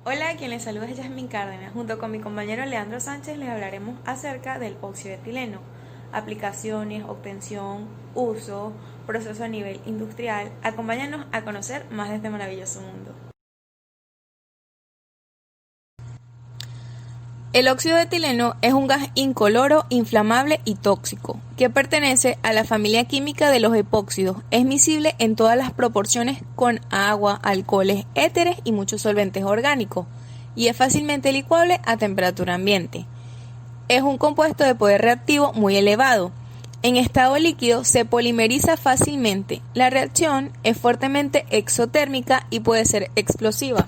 Hola, quien les saluda es Yasmin Cárdenas. Junto con mi compañero Leandro Sánchez les hablaremos acerca del óxido etileno, aplicaciones, obtención, uso, proceso a nivel industrial. Acompáñanos a conocer más de este maravilloso mundo. El óxido de etileno es un gas incoloro, inflamable y tóxico, que pertenece a la familia química de los epóxidos. Es miscible en todas las proporciones con agua, alcoholes, éteres y muchos solventes orgánicos, y es fácilmente licuable a temperatura ambiente. Es un compuesto de poder reactivo muy elevado. En estado líquido se polimeriza fácilmente. La reacción es fuertemente exotérmica y puede ser explosiva.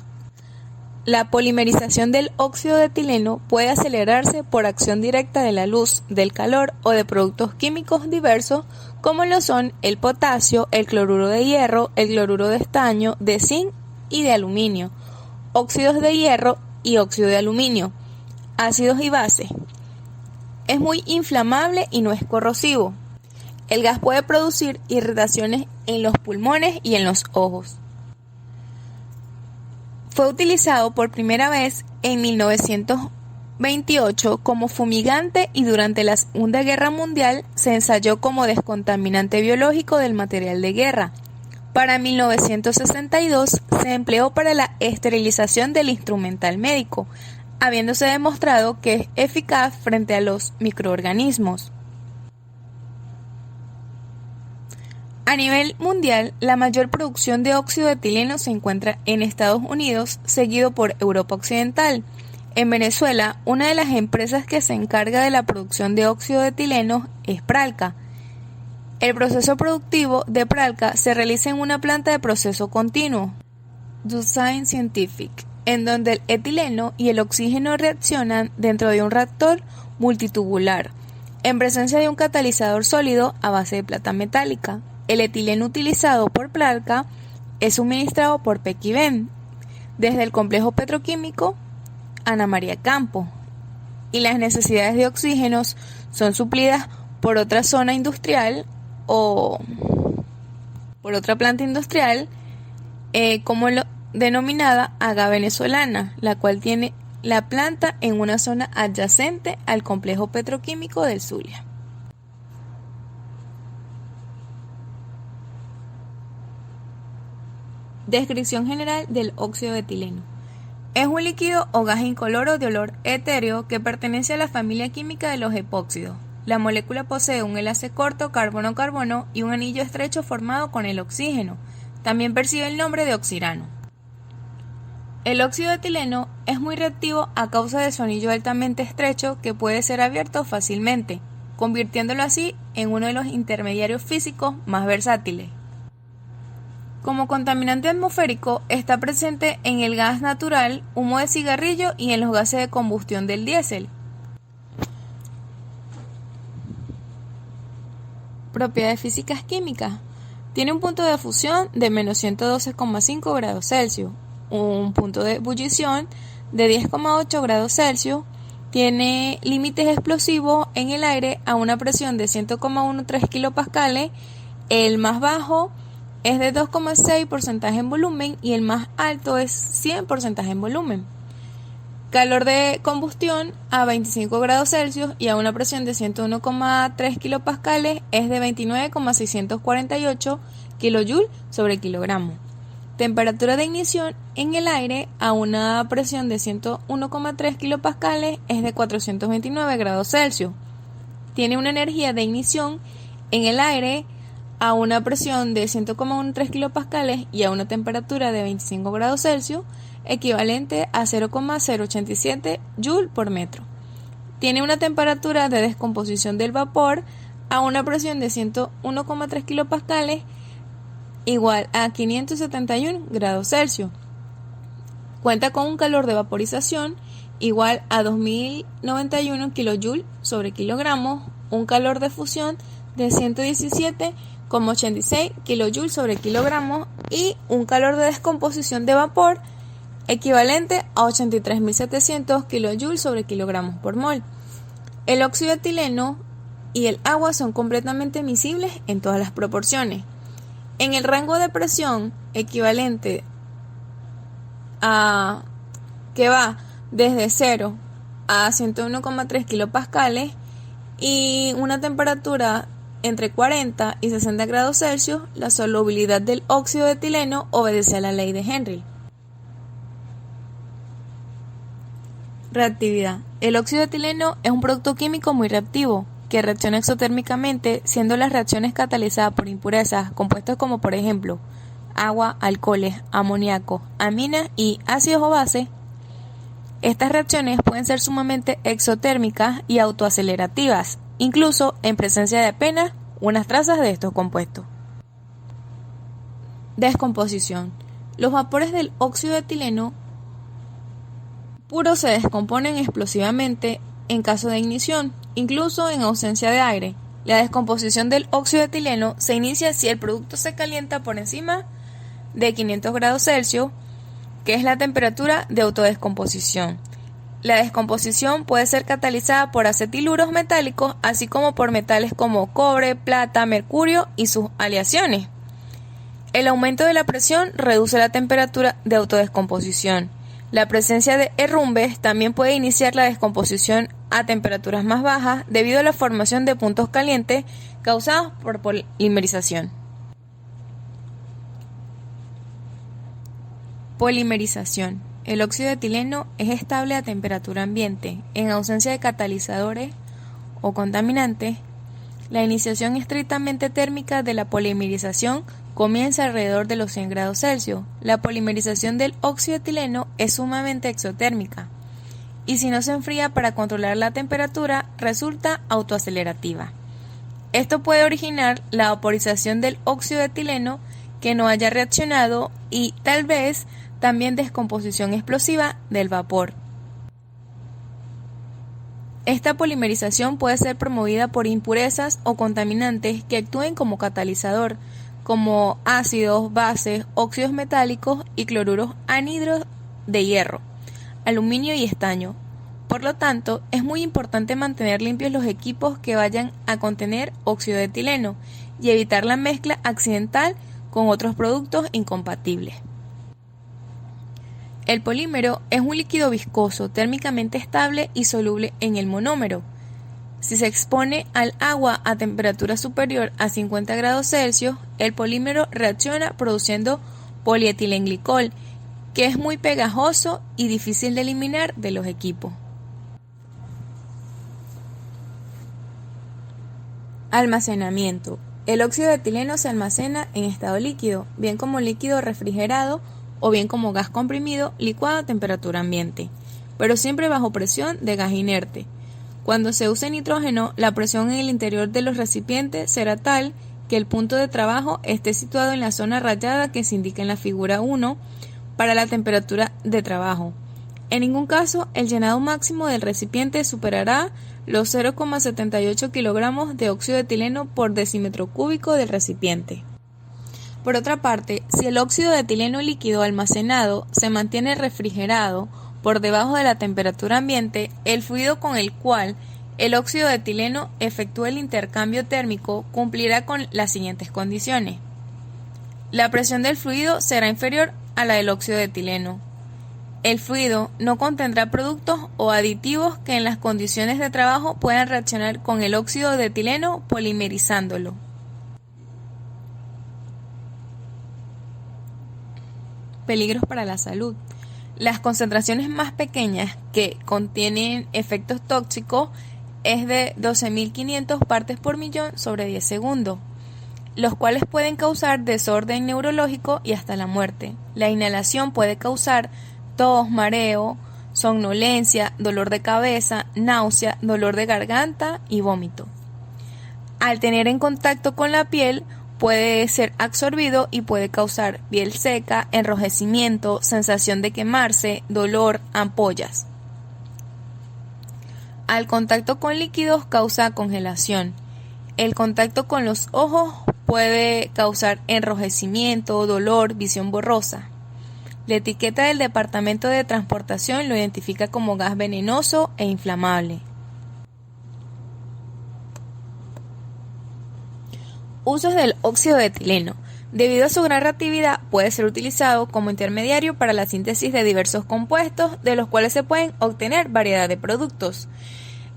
La polimerización del óxido de etileno puede acelerarse por acción directa de la luz, del calor o de productos químicos diversos como lo son el potasio, el cloruro de hierro, el cloruro de estaño, de zinc y de aluminio, óxidos de hierro y óxido de aluminio, ácidos y bases. Es muy inflamable y no es corrosivo. El gas puede producir irritaciones en los pulmones y en los ojos. Fue utilizado por primera vez en 1928 como fumigante y durante la Segunda Guerra Mundial se ensayó como descontaminante biológico del material de guerra. Para 1962 se empleó para la esterilización del instrumental médico, habiéndose demostrado que es eficaz frente a los microorganismos. A nivel mundial, la mayor producción de óxido de etileno se encuentra en Estados Unidos, seguido por Europa Occidental. En Venezuela, una de las empresas que se encarga de la producción de óxido de etileno es Pralca. El proceso productivo de Pralca se realiza en una planta de proceso continuo, Design Scientific, en donde el etileno y el oxígeno reaccionan dentro de un reactor multitubular, en presencia de un catalizador sólido a base de plata metálica. El etileno utilizado por Pralca es suministrado por Pequiven desde el complejo petroquímico Ana María Campo, y las necesidades de oxígenos son suplidas por otra zona industrial o por otra planta industrial como lo denominada Haga Venezolana, la cual tiene la planta en una zona adyacente al complejo petroquímico del Zulia. Descripción general del óxido de etileno. Es un líquido o gas incoloro de olor etéreo que pertenece a la familia química de los epóxidos. La molécula posee un enlace corto carbono-carbono y un anillo estrecho formado con el oxígeno. También percibe el nombre de oxirano. El óxido de etileno es muy reactivo a causa de su anillo altamente estrecho que puede ser abierto fácilmente, convirtiéndolo así en uno de los intermediarios físicos más versátiles. Como contaminante atmosférico está presente en el gas natural, humo de cigarrillo y en los gases de combustión del diésel. Propiedades físicas químicas. Tiene un punto de fusión de menos 112,5 grados Celsius, un punto de ebullición de 10,8 grados Celsius, tiene límites explosivos en el aire a una presión de 100,13 kilopascales, el más bajo es de 2,6% en volumen y el más alto es 100% en volumen. Calor de combustión a 25 grados Celsius y a una presión de 101,3 kilopascales es de 29,648 kJ sobre kilogramo. Temperatura de ignición en el aire a una presión de 101,3 kilopascales es de 429 grados Celsius. Tiene una energía de ignición en el aire a una presión de 100,13 kilopascales y a una temperatura de 25 grados Celsius, equivalente a 0,087 Joule por metro. Tiene una temperatura de descomposición del vapor a una presión de 101,3 kilopascales, igual a 571 grados Celsius. Cuenta con un calor de vaporización igual a 2091 kJ sobre kilogramos, un calor de fusión de 117,86 kJ sobre kilogramos y un calor de descomposición de vapor equivalente a 83.700 kJ sobre kilogramos por mol. El óxido de etileno y el agua son completamente miscibles en todas las proporciones. En el rango de presión equivalente a que va desde 0 a 101,3 kilopascales y una temperatura entre 40 y 60 grados Celsius. La solubilidad del óxido de etileno obedece a la ley de Henry. Reactividad. El óxido de etileno es un producto químico muy reactivo que reacciona exotérmicamente, siendo las reacciones catalizadas por impurezas, compuestos como por ejemplo agua, alcoholes, amoníaco, aminas y ácidos o bases. Estas reacciones pueden ser sumamente exotérmicas y autoacelerativas, incluso en presencia de apenas unas trazas de estos compuestos. Descomposición. Los vapores del óxido de etileno puro se descomponen explosivamente en caso de ignición, incluso en ausencia de aire. La descomposición del óxido de etileno se inicia si el producto se calienta por encima de 500 grados Celsius, que es la temperatura de autodescomposición. La descomposición puede ser catalizada por acetiluros metálicos, así como por metales como cobre, plata, mercurio y sus aleaciones. El aumento de la presión reduce la temperatura de autodescomposición. La presencia de herrumbes también puede iniciar la descomposición a temperaturas más bajas debido a la formación de puntos calientes causados por polimerización. Polimerización. El óxido de etileno es estable a temperatura ambiente. En ausencia de catalizadores o contaminantes, la iniciación estrictamente térmica de la polimerización comienza alrededor de los 100 grados Celsius. La polimerización del óxido de etileno es sumamente exotérmica y si no se enfría para controlar la temperatura, resulta autoacelerativa. Esto puede originar la vaporización del óxido de etileno que no haya reaccionado y tal vez también descomposición explosiva del vapor. Esta polimerización puede ser promovida por impurezas o contaminantes que actúen como catalizador, como ácidos, bases, óxidos metálicos y cloruros anhidros de hierro, aluminio y estaño. Por lo tanto, es muy importante mantener limpios los equipos que vayan a contener óxido de etileno y evitar la mezcla accidental con otros productos incompatibles. El polímero es un líquido viscoso, térmicamente estable y soluble en el monómero. Si se expone al agua a temperatura superior a 50 grados Celsius, el polímero reacciona produciendo polietilenglicol, que es muy pegajoso y difícil de eliminar de los equipos. Almacenamiento. El óxido de etileno se almacena en estado líquido, bien como líquido refrigerado o bien como gas comprimido licuado a temperatura ambiente, pero siempre bajo presión de gas inerte. Cuando se use nitrógeno, la presión en el interior de los recipientes será tal que el punto de trabajo esté situado en la zona rayada que se indica en la figura 1 para la temperatura de trabajo. En ningún caso, el llenado máximo del recipiente superará los 0,78 kilogramos de óxido de etileno por decímetro cúbico del recipiente. Por otra parte, si el óxido de etileno líquido almacenado se mantiene refrigerado por debajo de la temperatura ambiente, el fluido con el cual el óxido de etileno efectúa el intercambio térmico cumplirá con las siguientes condiciones. La presión del fluido será inferior a la del óxido de etileno. El fluido no contendrá productos o aditivos que en las condiciones de trabajo puedan reaccionar con el óxido de etileno polimerizándolo. Peligros para la salud. Las concentraciones más pequeñas que contienen efectos tóxicos es de 12.500 partes por millón sobre 10 segundos, los cuales pueden causar desorden neurológico y hasta la muerte. La inhalación puede causar tos, mareo, somnolencia, dolor de cabeza, náusea, dolor de garganta y vómito. Al tener en contacto con la piel, puede ser absorbido y puede causar piel seca, enrojecimiento, sensación de quemarse, dolor, ampollas. Al contacto con líquidos causa congelación. El contacto con los ojos puede causar enrojecimiento, dolor, visión borrosa. La etiqueta del Departamento de Transportación lo identifica como gas venenoso e inflamable. Usos del óxido de etileno. Debido a su gran reactividad, puede ser utilizado como intermediario para la síntesis de diversos compuestos, de los cuales se pueden obtener variedad de productos.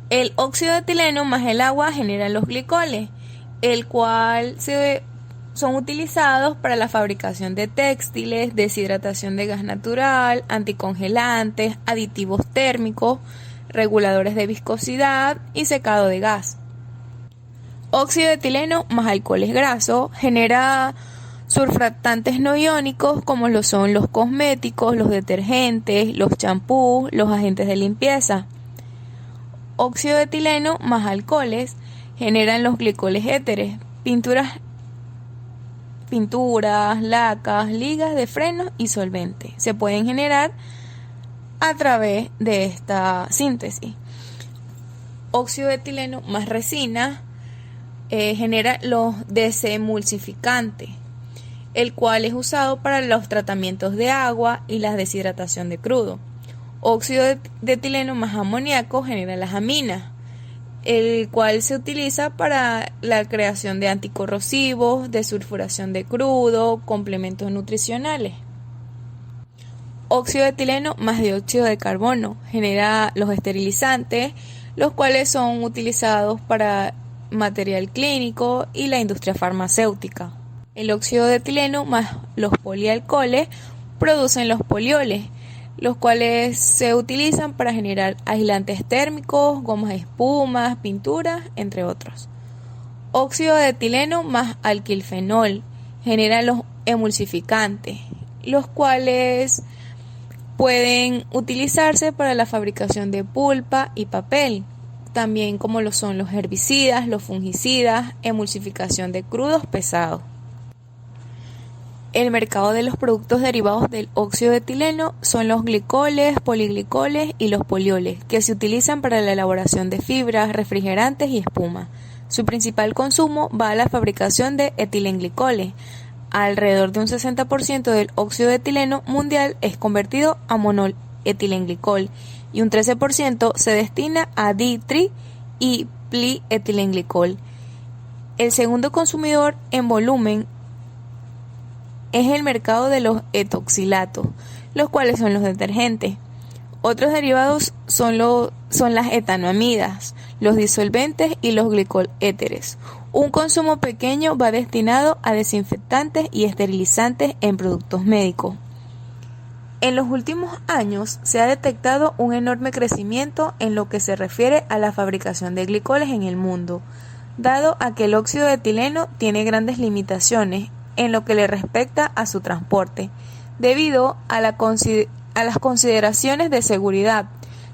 El óxido de etileno más el agua generan los glicoles, el cual son utilizados para la fabricación de textiles, deshidratación de gas natural, anticongelantes, aditivos térmicos, reguladores de viscosidad y secado de gas. Óxido de etileno más alcoholes grasos genera surfactantes no iónicos como lo son los cosméticos, los detergentes, los champús, los agentes de limpieza. Óxido de etileno más alcoholes generan los glicoles éteres, pinturas, lacas, ligas de frenos y solventes. Se pueden generar a través de esta síntesis. Óxido de etileno más resina genera los desemulsificantes, el cual es usado para los tratamientos de agua y la deshidratación de crudo. Óxido de etileno más amoníaco genera las aminas, el cual se utiliza para la creación de anticorrosivos, desulfuración de crudo, complementos nutricionales. Óxido de etileno más dióxido de carbono genera los esterilizantes, los cuales son utilizados para material clínico y la industria farmacéutica. El óxido de etileno más los polialcoholes producen los polioles, los cuales se utilizan para generar aislantes térmicos, gomas de espumas, pinturas, entre otros. Óxido de etileno más alquilfenol genera los emulsificantes, los cuales pueden utilizarse para la fabricación de pulpa y papel, también como lo son los herbicidas, los fungicidas, emulsificación de crudos pesados. El mercado de los productos derivados del óxido de etileno son los glicoles, poliglicoles y los polioles, que se utilizan para la elaboración de fibras, refrigerantes y espuma. Su principal consumo va a la fabricación de etilenglicoles. Alrededor de un 60% del óxido de etileno mundial es convertido a monoetilenglicol y un 13% se destina a di-tri y pliietilenglicol. El segundo consumidor en volumen es el mercado de los etoxilatos, los cuales son los detergentes. Otros derivados son las etanoamidas, los disolventes y los glicoléteres. Un consumo pequeño va destinado a desinfectantes y esterilizantes en productos médicos. En los últimos años se ha detectado un enorme crecimiento en lo que se refiere a la fabricación de glicoles en el mundo, dado a que el óxido de etileno tiene grandes limitaciones en lo que le respecta a su transporte, debido a las consideraciones de seguridad.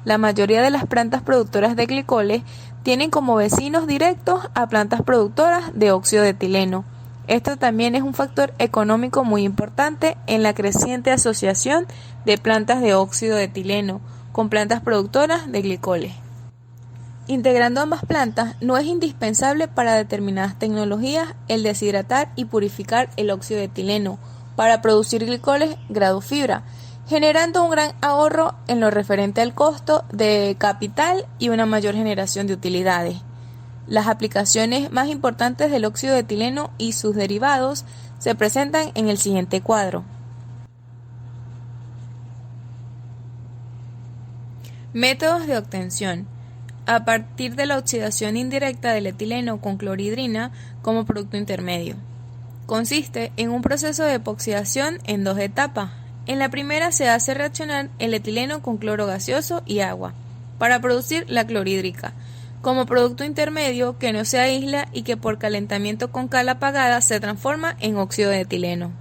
La mayoría de las plantas productoras de glicoles tienen como vecinos directos a plantas productoras de óxido de etileno. Esto también es un factor económico muy importante en la creciente asociación de plantas de óxido de etileno con plantas productoras de glicoles. Integrando ambas plantas, no es indispensable para determinadas tecnologías el deshidratar y purificar el óxido de etileno para producir glicoles grado fibra, generando un gran ahorro en lo referente al costo de capital y una mayor generación de utilidades. Las aplicaciones más importantes del óxido de etileno y sus derivados se presentan en el siguiente cuadro. Métodos de obtención. A partir de la oxidación indirecta del etileno con clorhidrina como producto intermedio. Consiste en un proceso de epoxidación en dos etapas. En la primera se hace reaccionar el etileno con cloro gaseoso y agua para producir la clorhídrica, como producto intermedio que no se aísla y que por calentamiento con cal apagada se transforma en óxido de etileno.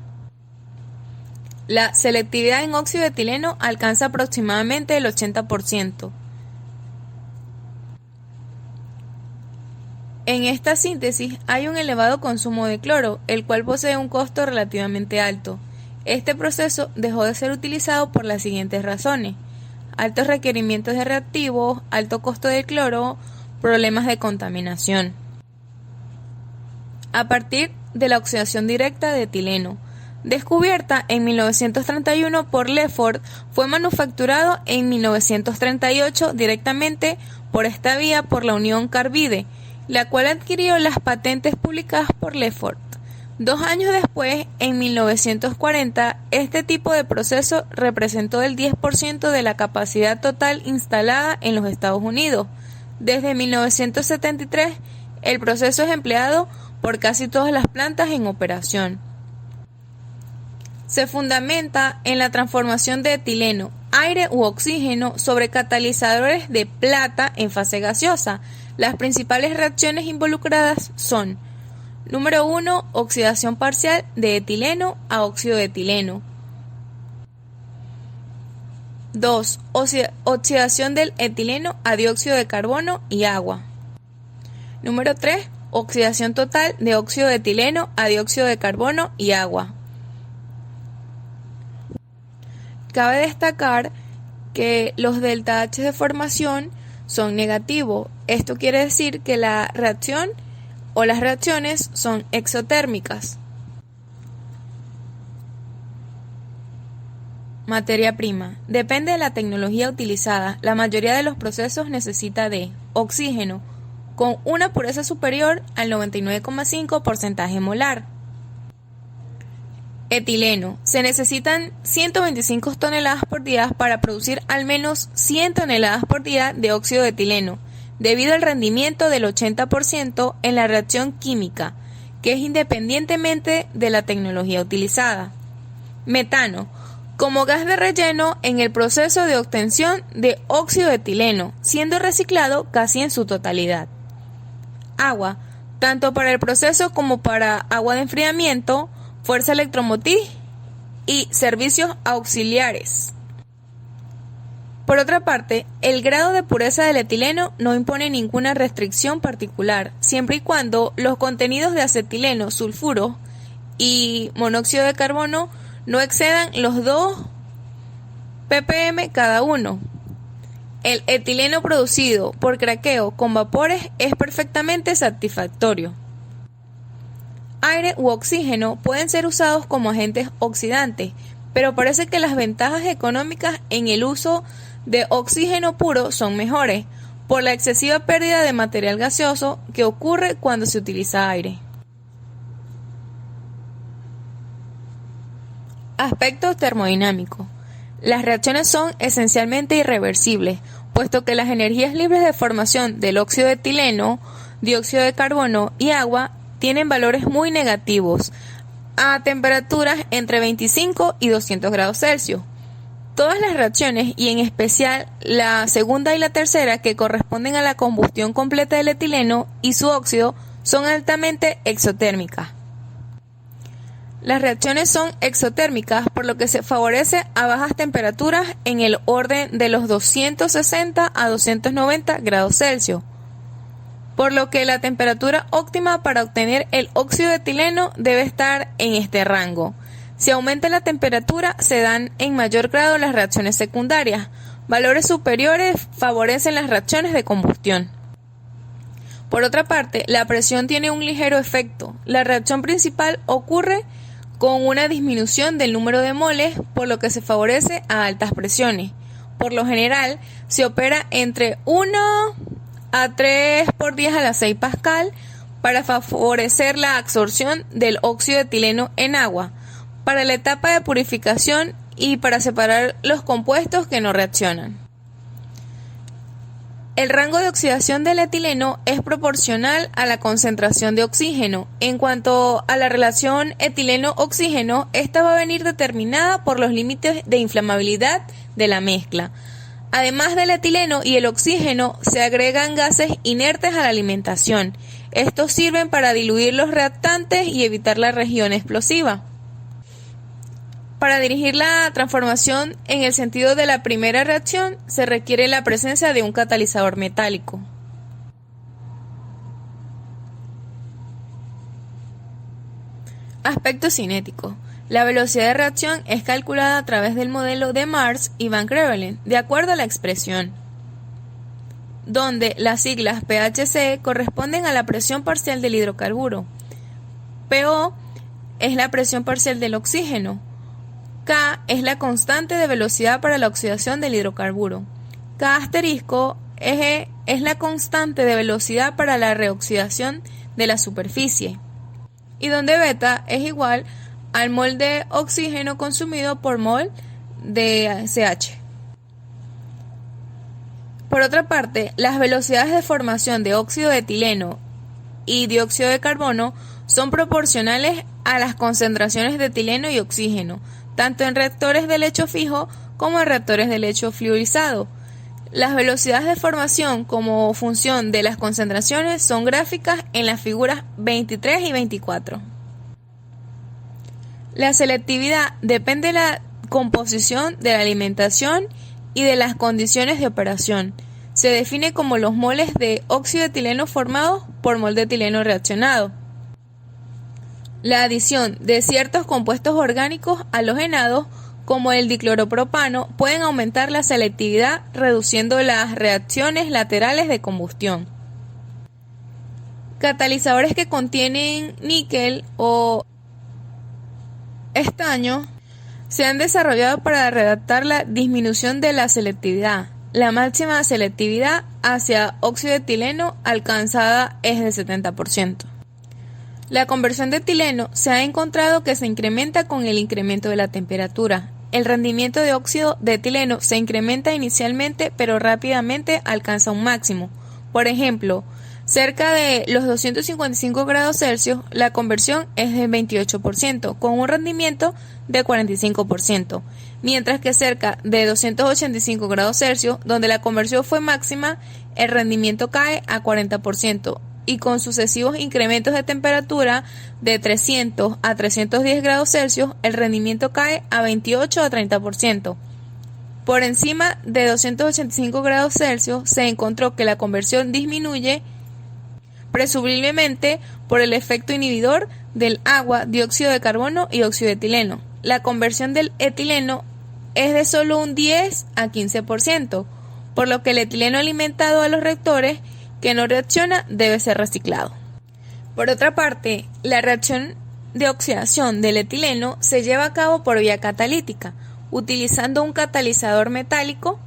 La selectividad en óxido de etileno alcanza aproximadamente el 80%. En esta síntesis hay un elevado consumo de cloro, el cual posee un costo relativamente alto. Este proceso dejó de ser utilizado por las siguientes razones: altos requerimientos de reactivos, alto costo de cloro, problemas de contaminación. A partir de la oxidación directa de etileno, descubierta en 1931 por Lefort, fue manufacturado en 1938 directamente por esta vía por la Unión Carbide, la cual adquirió las patentes publicadas por Lefort. 2 años después, en 1940, este tipo de proceso representó el 10% de la capacidad total instalada en los Estados Unidos. Desde 1973, el proceso es empleado por casi todas las plantas en operación. Se fundamenta en la transformación de etileno, aire u oxígeno sobre catalizadores de plata en fase gaseosa. Las principales reacciones involucradas son: número 1, oxidación parcial de etileno a óxido de etileno. 2, oxidación del etileno a dióxido de carbono y agua. Número 3, oxidación total de óxido de etileno a dióxido de carbono y agua. Cabe destacar que los delta H de formación son negativos. Esto quiere decir que la reacción o las reacciones son exotérmicas. Materia prima. Depende de la tecnología utilizada. La mayoría de los procesos necesita de oxígeno con una pureza superior al 99,5% molar. Etileno. Se necesitan 125 toneladas por día para producir al menos 100 toneladas por día de óxido de etileno, debido al rendimiento del 80% en la reacción química, que es independientemente de la tecnología utilizada. Metano. Como gas de relleno en el proceso de obtención de óxido de etileno, siendo reciclado casi en su totalidad. Agua. Tanto para el proceso como para agua de enfriamiento, fuerza electromotriz y servicios auxiliares. Por otra parte, el grado de pureza del etileno no impone ninguna restricción particular, siempre y cuando los contenidos de acetileno, sulfuro y monóxido de carbono no excedan los 2 ppm cada uno. El etileno producido por craqueo con vapores es perfectamente satisfactorio. Aire u oxígeno pueden ser usados como agentes oxidantes, pero parece que las ventajas económicas en el uso de oxígeno puro son mejores, por la excesiva pérdida de material gaseoso que ocurre cuando se utiliza aire. Aspectos termodinámicos. Las reacciones son esencialmente irreversibles, puesto que las energías libres de formación del óxido de etileno, dióxido de carbono y agua tienen valores muy negativos a temperaturas entre 25 y 200 grados Celsius. Todas las reacciones, y en especial la segunda y la tercera, que corresponden a la combustión completa del etileno y su óxido, son altamente exotérmicas. Las reacciones son exotérmicas, por lo que se favorece a bajas temperaturas en el orden de los 260 a 290 grados Celsius, por lo que la temperatura óptima para obtener el óxido de etileno debe estar en este rango. Si aumenta la temperatura, se dan en mayor grado las reacciones secundarias. Valores superiores favorecen las reacciones de combustión. Por otra parte, la presión tiene un ligero efecto. La reacción principal ocurre con una disminución del número de moles, por lo que se favorece a altas presiones. Por lo general, se opera entre 1 a 3 por 10 a la 6 pascal para favorecer la absorción del óxido de etileno en agua, para la etapa de purificación y para separar los compuestos que no reaccionan. El rango de oxidación del etileno es proporcional a la concentración de oxígeno. En cuanto a la relación etileno-oxígeno, esta va a venir determinada por los límites de inflamabilidad de la mezcla. Además del etileno y el oxígeno, se agregan gases inertes a la alimentación. Estos sirven para diluir los reactantes y evitar la reacción explosiva. Para dirigir la transformación en el sentido de la primera reacción, se requiere la presencia de un catalizador metálico. Aspecto cinético. La velocidad de reacción es calculada a través del modelo de Mars y Van Crevelen, de acuerdo a la expresión, donde las siglas pHc corresponden a la presión parcial del hidrocarburo. PO es la presión parcial del oxígeno. K es la constante de velocidad para la oxidación del hidrocarburo. K asterisco es la constante de velocidad para la reoxidación de la superficie. y donde beta es igual al mol de oxígeno consumido por mol de CH. Por otra parte, las velocidades de formación de óxido de etileno y dióxido de carbono son proporcionales a las concentraciones de etileno y oxígeno, tanto en reactores de lecho fijo como en reactores de lecho fluidizado. Las velocidades de formación como función de las concentraciones son gráficas en las figuras 23 y 24. La selectividad depende de la composición de la alimentación y de las condiciones de operación. Se define como los moles de óxido de etileno formados por mol de etileno reaccionado. La adición de ciertos compuestos orgánicos halogenados como el dicloropropano pueden aumentar la selectividad reduciendo las reacciones laterales de combustión. Catalizadores que contienen níquel o estaño se han desarrollado para redactar la disminución de la selectividad. La máxima selectividad hacia óxido de etileno alcanzada es de 70%. La conversión de etileno se ha encontrado que se incrementa con el incremento de la temperatura. El rendimiento de óxido de etileno se incrementa inicialmente, pero rápidamente alcanza un máximo. Por ejemplo, cerca de los 255 grados Celsius, la conversión es de 28%, con un rendimiento de 45%, mientras que cerca de 285 grados Celsius, donde la conversión fue máxima, el rendimiento cae a 40%, y con sucesivos incrementos de temperatura de 300 a 310 grados Celsius, el rendimiento cae a 28 a 30%. Por encima de 285 grados Celsius se encontró que la conversión disminuye presumiblemente por el efecto inhibidor del agua, dióxido de carbono y óxido de etileno. La conversión del etileno es de solo un 10 a 15%, por lo que el etileno alimentado a los reactores que no reacciona debe ser reciclado. Por otra parte, la reacción de oxidación del etileno se lleva a cabo por vía catalítica, utilizando un catalizador metálico,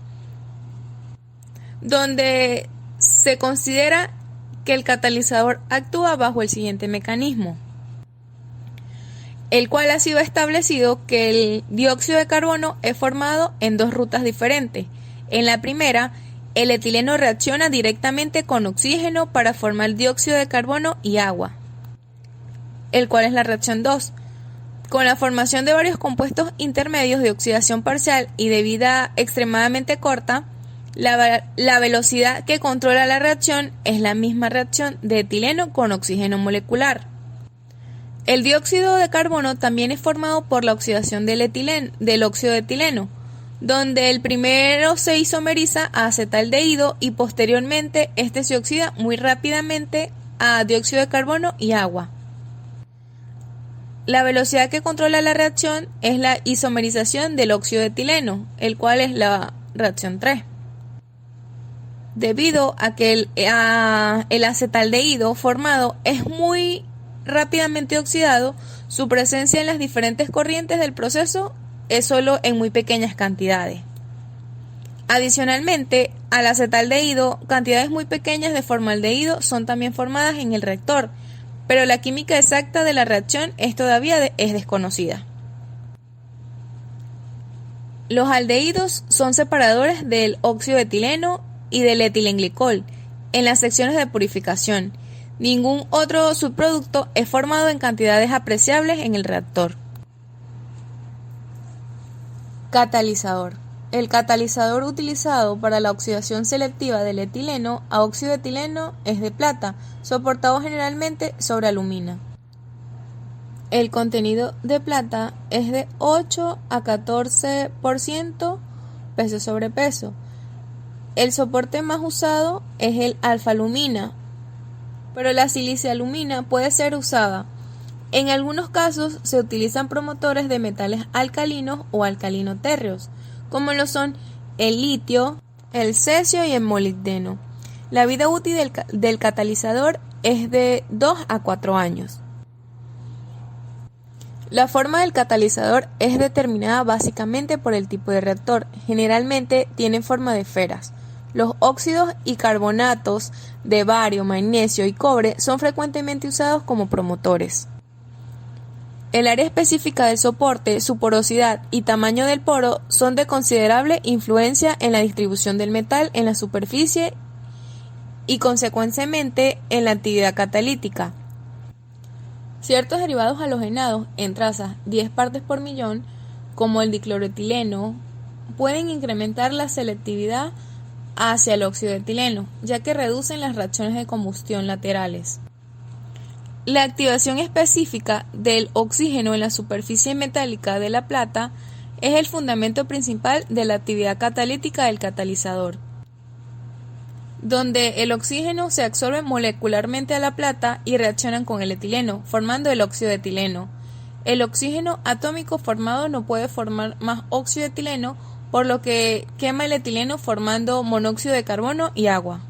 donde se considera que el catalizador actúa bajo el siguiente mecanismo, el cual ha sido establecido que el dióxido de carbono es formado en dos rutas diferentes. En la primera, el etileno reacciona directamente con oxígeno para formar dióxido de carbono y agua, el cual es la reacción 2. Con la formación de varios compuestos intermedios de oxidación parcial y de vida extremadamente corta, la velocidad que controla la reacción es la misma reacción de etileno con oxígeno molecular. El dióxido de carbono también es formado por la oxidación del óxido de etileno, donde el primero se isomeriza a acetaldehído y posteriormente este se oxida muy rápidamente a dióxido de carbono y agua. La velocidad que controla la reacción es la isomerización del óxido de etileno, el cual es la reacción 3. Debido a que el acetaldehído formado es muy rápidamente oxidado, su presencia en las diferentes corrientes del proceso es solo en muy pequeñas cantidades. Adicionalmente, al acetaldehído, cantidades muy pequeñas de formaldehído son también formadas en el reactor, pero la química exacta de la reacción todavía es desconocida. Los aldehídos son separadores del óxido de etileno y del etilenglicol en las secciones de purificación. Ningún otro subproducto es formado en cantidades apreciables en el reactor. Catalizador. El catalizador utilizado para la oxidación selectiva del etileno a óxido de etileno es de plata, soportado generalmente sobre alumina. El contenido de plata es de 8 a 14% peso sobre peso. El soporte más usado es el alfa-alumina, pero la silicia-alumina puede ser usada. En algunos casos se utilizan promotores de metales alcalinos o alcalino-térreos, como lo son el litio, el cesio y el molibdeno. La vida útil del catalizador es de 2 a 4 años. La forma del catalizador es determinada básicamente por el tipo de reactor. Generalmente tienen forma de esferas. Los óxidos y carbonatos de bario, magnesio y cobre son frecuentemente usados como promotores. El área específica del soporte, su porosidad y tamaño del poro son de considerable influencia en la distribución del metal en la superficie y consecuentemente en la actividad catalítica. Ciertos derivados halogenados en trazas 10 partes por millón, como el dicloroetileno, pueden incrementar la selectividad hacia el óxido de etileno, ya que reducen las reacciones de combustión laterales. La activación específica del oxígeno en la superficie metálica de la plata es el fundamento principal de la actividad catalítica del catalizador, donde el oxígeno se absorbe molecularmente a la plata y reaccionan con el etileno, formando el óxido de etileno. El oxígeno atómico formado no puede formar más óxido de etileno, por lo que quema el etileno formando monóxido de carbono y agua.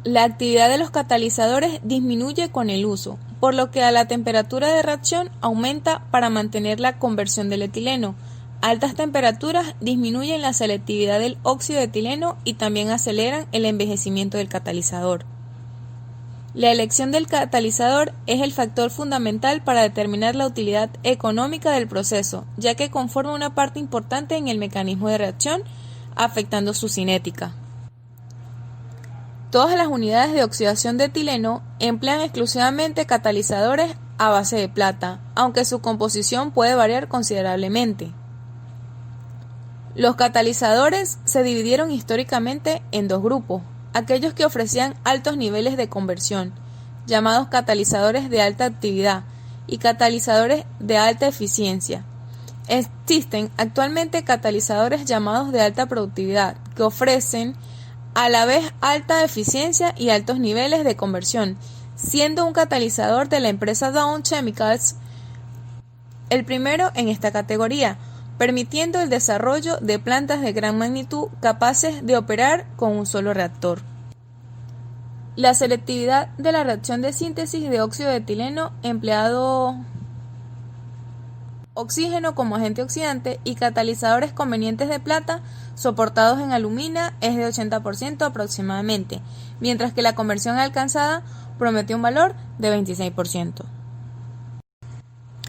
La actividad de los catalizadores disminuye con el uso, por lo que a la temperatura de reacción aumenta para mantener la conversión del etileno. Altas temperaturas disminuyen la selectividad del óxido de etileno y también aceleran el envejecimiento del catalizador. La elección del catalizador es el factor fundamental para determinar la utilidad económica del proceso, ya que conforma una parte importante en el mecanismo de reacción, afectando su cinética. Todas las unidades de oxidación de etileno emplean exclusivamente catalizadores a base de plata, aunque su composición puede variar considerablemente. Los catalizadores se dividieron históricamente en dos grupos: aquellos que ofrecían altos niveles de conversión, llamados catalizadores de alta actividad, y catalizadores de alta eficiencia. Existen actualmente catalizadores llamados de alta productividad, que ofrecen a la vez alta eficiencia y altos niveles de conversión, siendo un catalizador de la empresa Dow Chemicals el primero en esta categoría, permitiendo el desarrollo de plantas de gran magnitud capaces de operar con un solo reactor. La selectividad de la reacción de síntesis de óxido de etileno empleado oxígeno como agente oxidante y catalizadores convenientes de plata soportados en alumina es de 80% aproximadamente, mientras que la conversión alcanzada promete un valor de 26%.